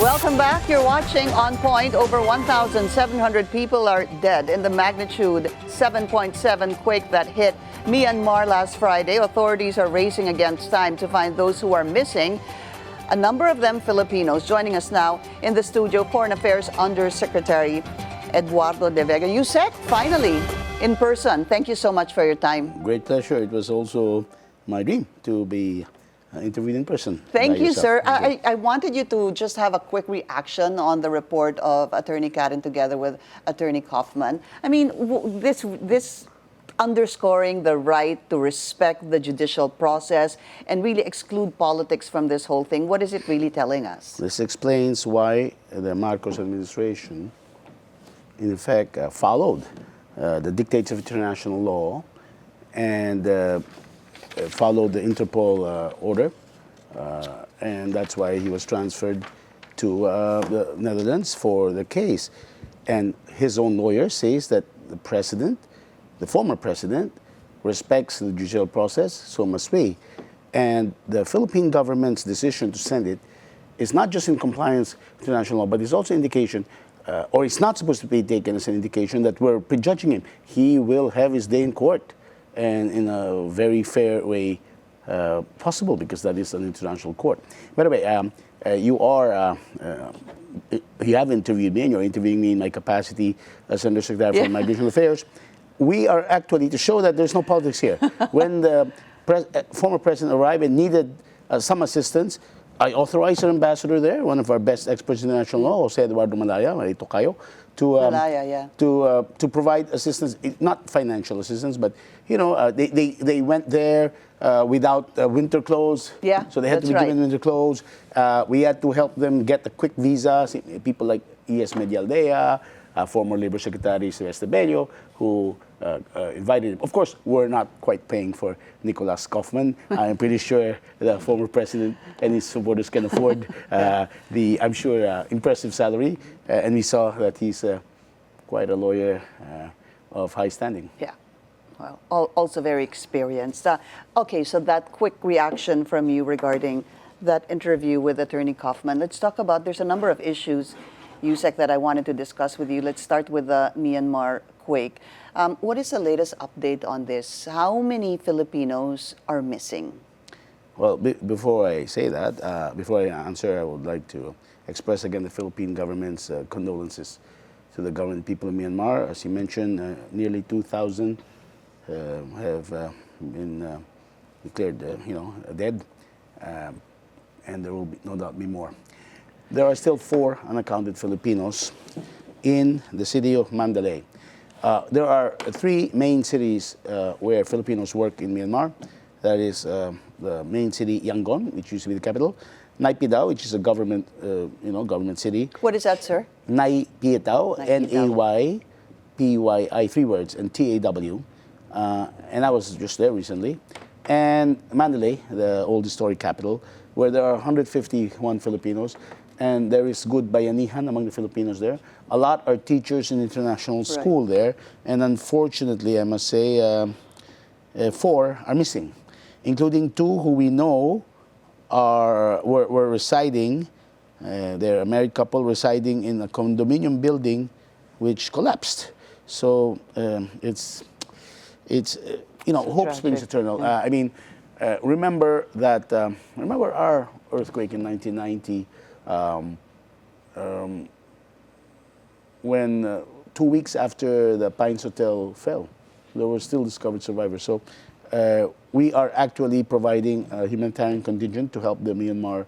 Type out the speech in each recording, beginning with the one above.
Welcome back. You're watching On Point. Over 1,700 people are dead in the magnitude 7.7 quake that hit Myanmar last Friday. Authorities are racing against time to find those who are missing. A number of them Filipinos. Joining us now in the studio, Foreign Affairs Undersecretary Eduardo de Vega. USEC, finally, in person. Thank you so much for your time. Great pleasure. It was also my dream to be interviewed in person. Thank you, sir. Okay. I wanted you to just have a quick reaction on the report of Attorney Karen together with Attorney Kaufman. I mean, this underscoring the right to respect the judicial process and really exclude politics from this whole thing. What is it really telling us? This explains why the Marcos administration, in effect, followed the dictates of international law and followed the Interpol order, and that's why he was transferred to the Netherlands for the case. And his own lawyer says that the president, the former president, respects the judicial process, so must we. And the Philippine government's decision to send it is not just in compliance with international law, but it's also indication, or it's not supposed to be taken as an indication that we're prejudging him. He will have his day in court, and in a very fair way possible, because that is an international court. By the way, you have interviewed me, and you're interviewing me in my capacity as Undersecretary for Migration Affairs. We are actually, to show that there's no politics here, when the former president arrived and needed some assistance, I authorized an ambassador there, one of our best experts in international law, Eduardo to provide assistance, not financial assistance, but they went there without winter clothes. Yeah, so they had to be given winter clothes. We had to help them get the quick visas. People like E.S. Medialdea, former Labor Secretary Celeste Bello, who invited him. Of course, we're not quite paying for Nicolas Kaufman. I'm pretty sure the former president and his supporters can afford the, I'm sure, impressive salary. And we saw that he's quite a lawyer of high standing. Yeah. Well, also very experienced. Okay, so that quick reaction from you regarding that interview with Attorney Kaufman. Let's talk about, there's a number of issues, USEC, that I wanted to discuss with you. Let's start with the Myanmar quake. What is the latest update on this? How many Filipinos are missing? Well, before I say that, before I answer, I would like to express again the Philippine government's condolences to the government people of Myanmar. As you mentioned, nearly 2,000 have been declared, dead, and there will no doubt be more. There are still 4 unaccounted Filipinos in the city of Mandalay. There are 3 main cities where Filipinos work in Myanmar. That is the main city, Yangon, which used to be the capital. Naypyidaw, which is a government, government city. What is that, sir? Naypyidaw, Naypyi, 3 words, and TAW. And I was just there recently. And Mandalay, the old historic capital, where there are 151 Filipinos. And there is good bayanihan among the Filipinos there. A lot are teachers in international school there. And unfortunately, I must say, 4 are missing, including 2 who we know were residing, they're a married couple residing in a condominium building which collapsed. So it's hope springs eternal. Yeah. Remember that, remember our earthquake in 1990, when 2 weeks after the Pines Hotel fell, there were still discovered survivors. So we are actually providing a humanitarian contingent to help the Myanmar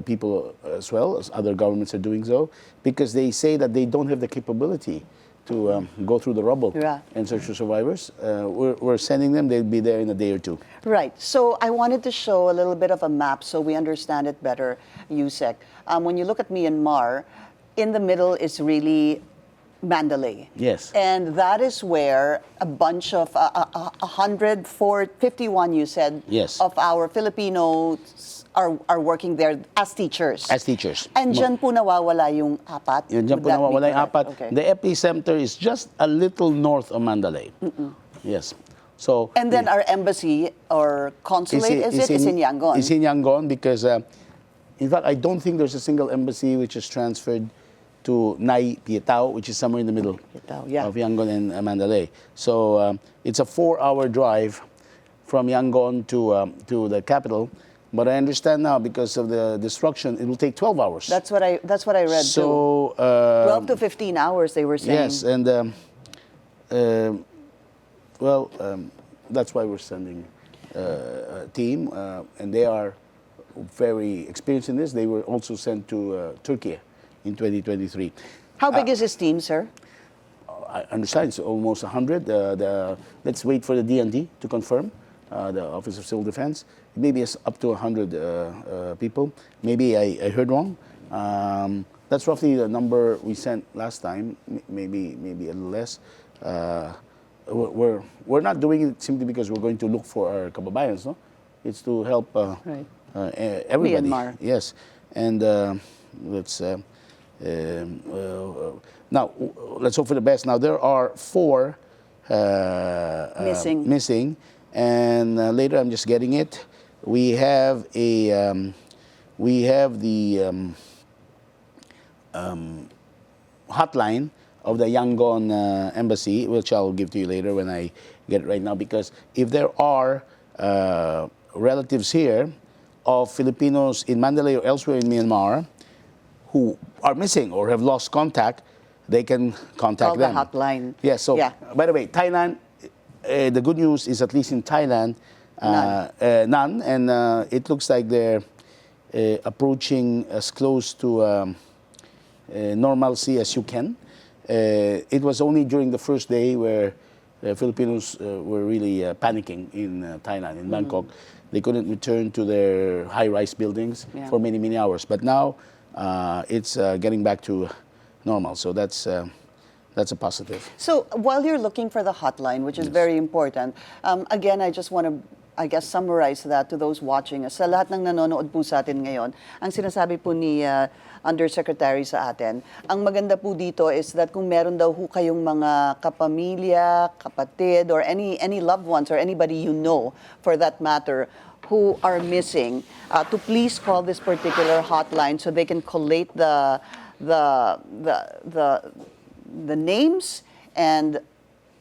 people as well, as other governments are doing so, because they say that they don't have the capability to go through the rubble and search for survivors. We're sending them. They'll be there in a day or 2. Right. So I wanted to show a little bit of a map so we understand it better, USEC. When you look at Myanmar, in the middle is really Mandalay. Yes. And that is where a bunch of 151, you said, of our Filipinos are working there as teachers. As teachers. And dyan po nawawala yung 4? Dyan po nawawala yung 4. Okay. The epicenter is just a little north of Mandalay. Yes. So. And then our embassy or consulate is in Yangon. It's in Yangon because In fact, I don't think there's a single embassy which is transferred to Nai Pietao, which is somewhere in the middle of Yangon and Mandalay. So it's a 4-hour drive from Yangon to the capital. But I understand now, because of the destruction, it will take 12 hours. That's what I read so, too. 12 to 15 hours, they were saying. Yes, and that's why we're sending a team, and they are very experienced in this. They were also sent to Turkey in 2023. How big is this team, sir? I understand it's almost 100. Let's wait for the DND to confirm, the Office of Civil Defense. Maybe it's up to 100 people. Maybe I heard wrong. That's roughly the number we sent last time. Maybe a little less. We're not doing it simply because we're going to look for our kababayans, no? It's to help everybody. Myanmar. Yes, and let's now let's hope for the best. Now there are 4 missing, and later I'm just getting it. We have the hotline of the Yangon embassy, which I'll give to you later when I get it right now. Because if there are relatives here of Filipinos in Mandalay or elsewhere in Myanmar who are missing or have lost contact, they can contact them. Call the hotline. Yes. So, by the way, Thailand. The good news is, at least in Thailand, none, and it looks like they're approaching as close to normalcy as you can. It was only during the first day where Filipinos were really panicking in Thailand, in Bangkok. They couldn't return to their high-rise buildings for many, many hours. But now it's getting back to normal. So that's a positive. So while you're looking for the hotline, which is very important, again, I just want to, I guess, summarize that to those watching us. Sa lahat ng nanonood po sa atin ngayon, ang sinasabi po ni Undersecretary sa atin, ang maganda po dito is that kung meron daw ho kayong mga kapamilya, kapatid, or any loved ones or anybody you know, for that matter, who are missing, to please call this particular hotline so they can collate the names and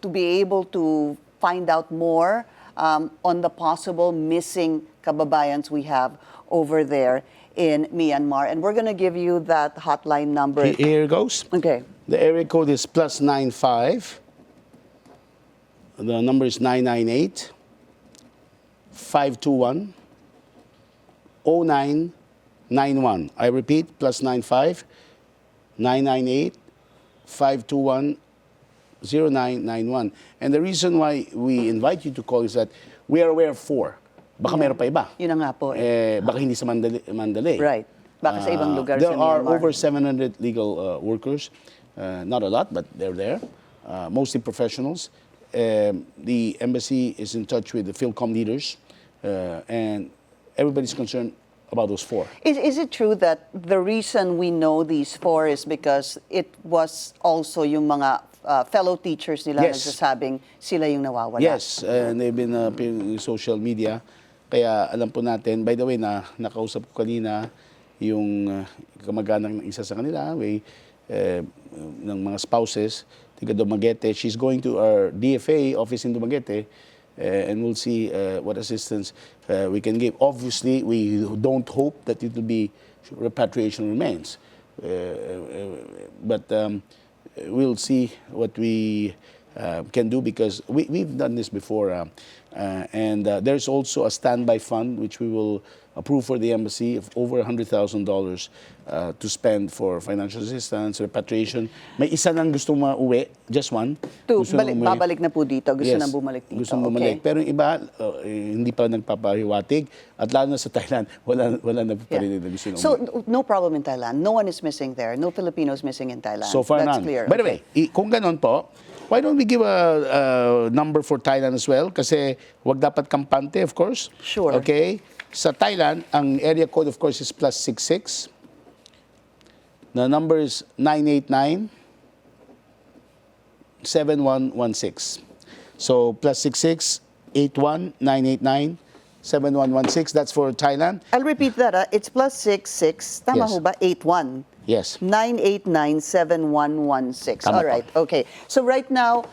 to be able to find out more on the possible missing kababayans we have over there in Myanmar. And we're going to give you that hotline number. Here it goes. Okay. The area code is +95. The number is 998 521 0991. I repeat, +95 998 521 0991. And the reason why we invite you to call is that we are aware of 4. Baka meron pa iba. Yun na nga po. Baka hindi sa Mandalay. Right. Baka sa ibang lugar there sa Myanmar. are over 700 legal workers. Not a lot, but they're there. Mostly professionals. The embassy is in touch with the Philcom leaders. And everybody's concerned about those 4. Is it true that the reason we know these 4 is because it was also yung mga fellow teachers nila nagsasabing sila yung nawawala? Yes, and they've been appearing in social media. Kaya alam po natin, by the way, nakausap ko kanina yung kamag-anak ng isa sa kanila, ng mga spouses, tiga Dumaguete. She's going to our DFA office in Dumaguete, and we'll see what assistance we can give. Obviously, we don't hope that it will be repatriation remains, but we'll see what we can do, because we've done this before, and there's also a standby fund which we will approve for the embassy of over $100,000 to spend for financial assistance, repatriation. May isa nang gusto mauwi, just one. Babalik na po dito, gusto nang bumalik dito. Gusto bumalik. Pero yung iba, hindi pa nagpapahiwatig. At lalo na sa Thailand, wala na pa rin na gusto. So, no problem in Thailand. No one is missing there. No Filipinos missing in Thailand. So far, that's none. clear. By the way, kung ganon po, why don't we give a number for Thailand as well? Kasi wag dapat kampante, of course. Sure. Okay? Sa Thailand, ang area code, of course, is +66. The number is 989-7116. So, +66-81-989-7116. 7116. That's for Thailand. I'll repeat that. It's +66. Tama Yes. ho ba? 81. Yes. 989-7116. Tama All po. right. Okay. So right now,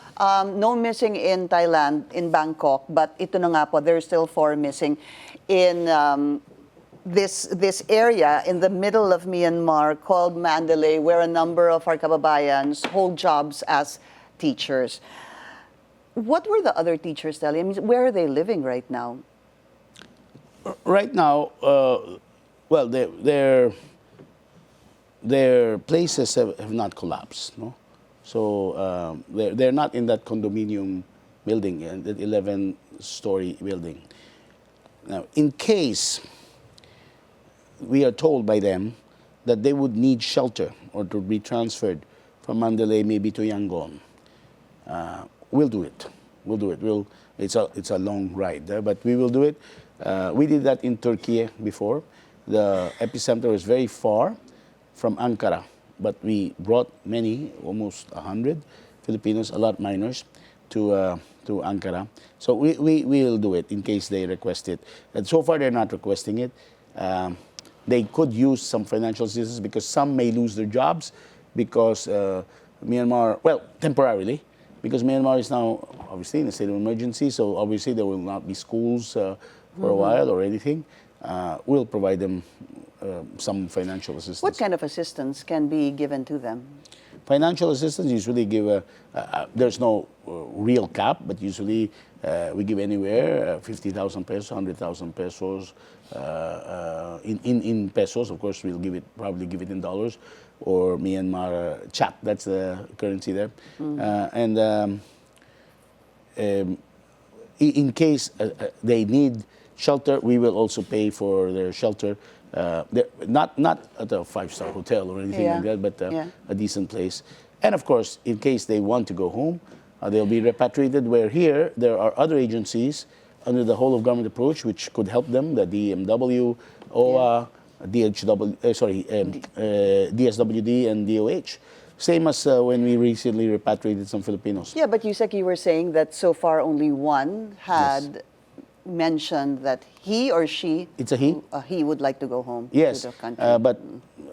no missing in Thailand, in Bangkok, but ito na nga po, there's still 4 missing in this area in the middle of Myanmar called Mandalay, where a number of our kababayans hold jobs as teachers. What were the other teachers telling? I mean, where are they living right now? Right now, well, their places have not collapsed, no? So they're not in that condominium building, that 11-story building. Now, in case we are told by them that they would need shelter or to be transferred from Mandalay maybe to Yangon, we'll do it. We'll do it. It's a long ride, but we will do it. We did that in Turkey before. The epicenter was very far from Ankara, but we brought many, almost 100 Filipinos, a lot minors, to Ankara. So we will do it in case they request it. And so far they're not requesting it. They could use some financial assistance because some may lose their jobs because Myanmar, well, temporarily, because Myanmar is now obviously in a state of emergency, so obviously there will not be schools for a while or anything. We'll provide them some financial assistance. What kind of assistance can be given to them? Financial assistance usually give there's no real cap, but usually we give anywhere 50,000 pesos, 100,000 pesos. In pesos, of course, we'll probably give it in dollars or Myanmar chat. That's the currency there. In case they need shelter, we will also pay for their shelter. Not at a 5-star hotel or anything like that, but a decent place. And of course, in case they want to go home, they'll be repatriated. Where here, there are other agencies under the whole of government approach which could help them, the DMW, OA, DSWD, and DOH. Same as when we recently repatriated some Filipinos. Yeah, but you were saying that so far only one had mentioned that he or she, it's a he, he would like to go home to the country. but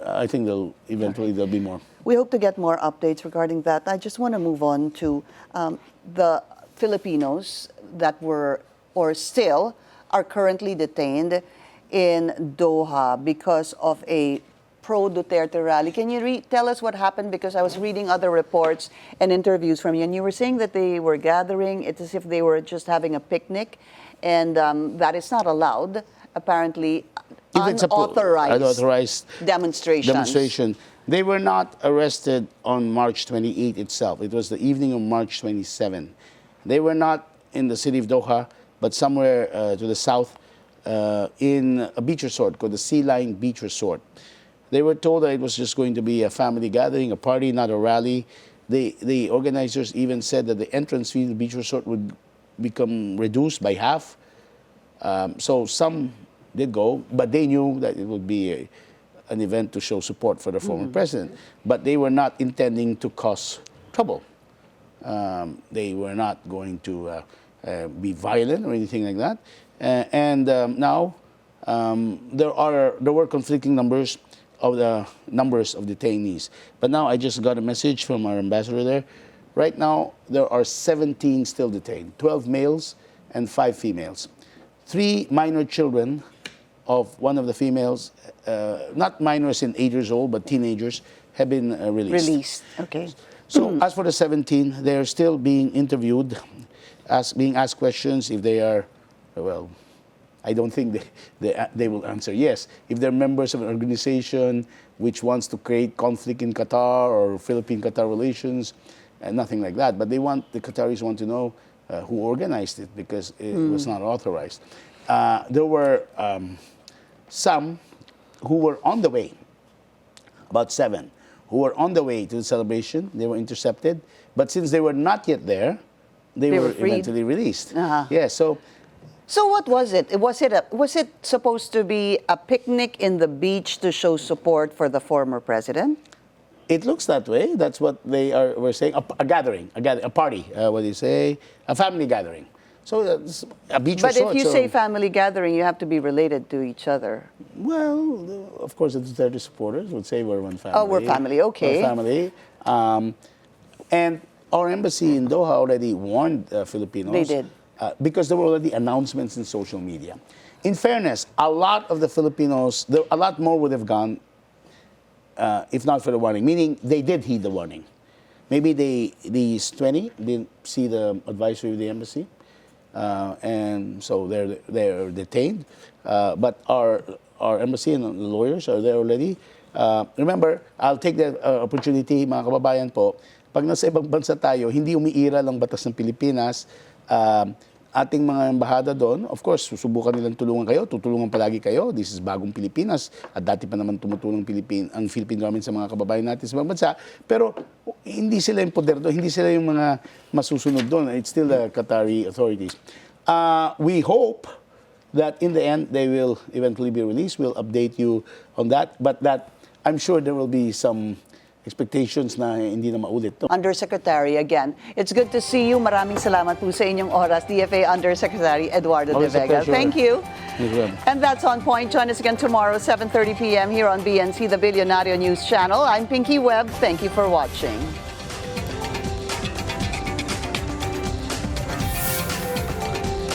I think there'll be more. We hope to get more updates regarding that. I just want to move on to the Filipinos that were or still are currently detained in Doha because of a pro-Duterte rally. Can you tell us what happened? Because I was reading other reports and interviews from you, and you were saying that they were gathering. It's as if they were just having a picnic, and that is not allowed, apparently. Unauthorized demonstration. They were not arrested on March 28 itself. It was the evening of March 27. They were not in the city of Doha, but somewhere to the south in a beach resort called the Sea Line Beach Resort. They were told that it was just going to be a family gathering, a party, not a rally. The organizers even said that the entrance fee to the beach resort would become reduced by half. So some did go, but they knew that it would be an event to show support for the former president. But they were not intending to cause trouble. They were not going to be violent or anything like that. Now there were conflicting numbers of detainees. But now I just got a message from our ambassador there. Right now there are 17 still detained, 12 males and 5 females. 3 minor children of one of the females, not minors in 8 years old, but teenagers, have been released. Okay. So as for the 17, they're still being interviewed, being asked questions if they are, well, I don't think they will answer yes. If they're members of an organization which wants to create conflict in Qatar or Philippine-Qatar relations, nothing like that. But the Qataris want to know who organized it because it was not authorized. There were some who were on the way, about 7, who were on the way to the celebration. They were intercepted. But since they were not yet there, they were eventually released. Yeah, So what was it? Was it supposed to be a picnic in the beach to show support for the former president? It looks that way. That's what were saying. A gathering, a party. What do you say? A family gathering. So it's a beach But resort. if you so, say family gathering, you have to be related to each other. well, of course, the Duterte supporters would say we're one family. Oh, we're family, okay. We're family. And our embassy in Doha already warned Filipinos. They did. Because there were already announcements in social media. In fairness, a lot of the Filipinos, a lot more would have gone if not for the warning. Meaning, they did heed the warning. Maybe these 20 didn't see the advisory of the embassy, and so they're detained. But our embassy and the lawyers are there already. Remember, I'll take the opportunity, mga kababayan po, pag nasa ibang bansa tayo, hindi umiiral ang batas ng Pilipinas. Ating mga embahada doon, of course, susubukan nilang tulungan kayo, tutulungan palagi kayo. This is bagong Pilipinas. At dati pa naman tumutulong ang Philippine government sa mga kababayan natin sa ibang bansa. Pero hindi sila yung poder doon, hindi sila yung mga masusunod doon. It's still the Qatari authorities. We hope that in the end, they will eventually be released. We'll update you on that. But that, I'm sure there will be some expectations na hindi na maulit to. Undersecretary, again, it's good to see you. Maraming salamat po sa inyong oras, DFA Undersecretary Eduardo de Vega. Thank you. And that's On Point. Join us again tomorrow, 7:30 p.m. here on BNC, the Billionario News Channel. I'm Pinky Webb. Thank you for watching.